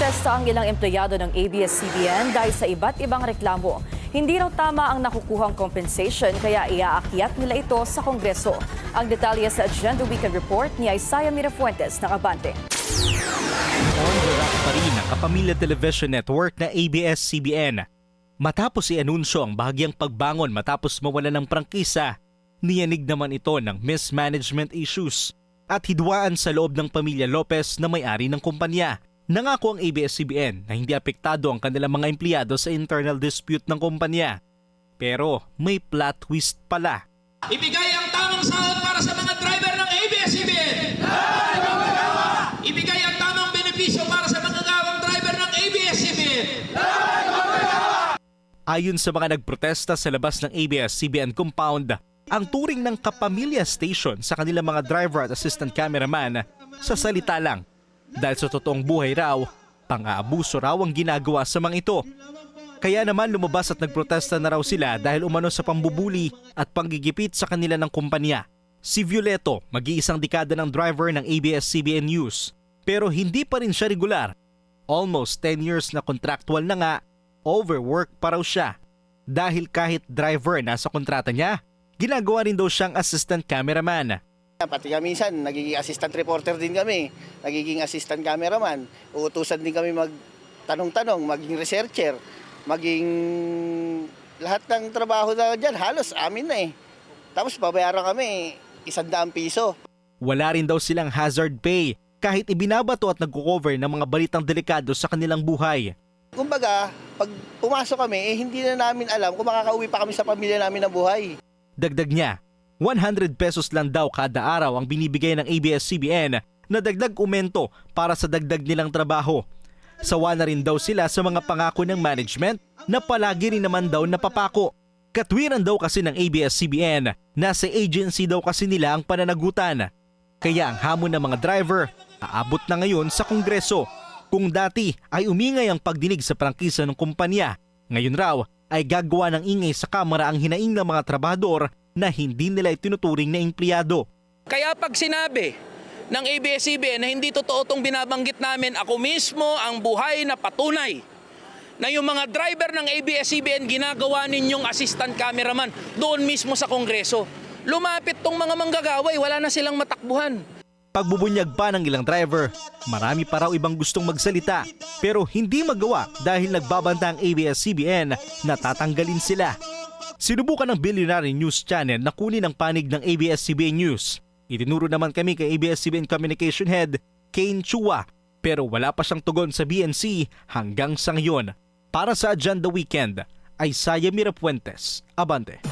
Nagprotesta ang ilang empleyado ng ABS-CBN dahil sa iba't ibang reklamo. Hindi raw tama ang nakukuhang compensation kaya iaakyat nila ito sa Kongreso. Ang detalye sa Agenda Weekend Report ni Isaiah Mirafuentes ng Abante. On the rack pa rin ang Kapamilya Television Network na ABS-CBN. Matapos i-anunsyo ang bahagyang pagbangon matapos mawala ng prangkisa, niyanig naman ito ng mismanagement issues at hidwaan sa loob ng pamilya Lopez na may-ari ng kumpanya. Nangako ang ABS-CBN na hindi apektado ang kanilang mga empleyado sa internal dispute ng kumpanya. Pero may plot twist pala. Ibigay ang tamang sahod para sa mga driver ng ABS-CBN! Ibigay ang tamang benepisyo para sa mga gawang driver ng ABS-CBN! Ayon sa mga nagprotesta sa labas ng ABS-CBN compound, ang turing ng Kapamilya Station sa kanilang mga driver at assistant cameraman sa salita lang. Dahil sa totoong buhay raw, pang-aabuso raw ang ginagawa sa mga ito. Kaya naman lumabas at nagprotesta na raw sila dahil umano sa pambubuli at panggigipit sa kanila ng kumpanya. Si Violeto, mag-iisang dekada ng driver ng ABS-CBN News. Pero hindi pa rin siya regular. Almost 10 years na contractual na nga, overwork pa raw siya. Dahil kahit driver nasa kontrata niya, ginagawa rin daw siyang assistant cameraman. Pati kami minsan, nagiging assistant reporter din kami, nagiging assistant cameraman. Uutusan din kami magtanong-tanong, maging researcher, maging lahat ng trabaho na dyan, halos amin na eh. Tapos babayaran kami 100 piso. Wala rin daw silang hazard pay kahit ibinabato at nagko-cover ng mga balitang delikado sa kanilang buhay. Kumbaga, pag pumasok kami, hindi na namin alam kung makakauwi pa kami sa pamilya namin na buhay. Dagdag niya, 100 pesos lang daw kada araw ang binibigay ng ABS-CBN na dagdag umento para sa dagdag nilang trabaho. Sawa na rin daw sila sa mga pangako ng management na palagi rin naman daw napapako. Katwiran daw kasi ng ABS-CBN na sa agency daw kasi nila ang pananagutan. Kaya ang hamon ng mga driver aabot na ngayon sa Kongreso. Kung dati ay umingay ang pagdinig sa prangkisa ng kumpanya, ngayon raw ay gagawa ng ingay sa kamera ang hinaing ng mga trabahador na hindi nila itinuturing na empleyado. Kaya pag sinabi ng ABS-CBN na hindi totoo itong binabanggit namin, ako mismo ang buhay na patunay na yung mga driver ng ABS-CBN ginagawa ninyong assistant cameraman doon mismo sa Kongreso. Lumapit tong mga manggagaway, wala na silang matakbuhan. Pagbubunyag pa ng ilang driver, marami pa raw ibang gustong magsalita pero hindi magawa dahil nagbabanta ang ABS-CBN na tatanggalin sila. Sinubukan ng Billionaire News Channel na kunin ang panig ng ABS-CBN News. Itinuro naman kami kay ABS-CBN Communication Head, Kane Chua, pero wala pa siyang tugon sa BNC hanggang sa ngayon. Para sa Agenda Weekend, Isaiah Mirafuentes, Abante.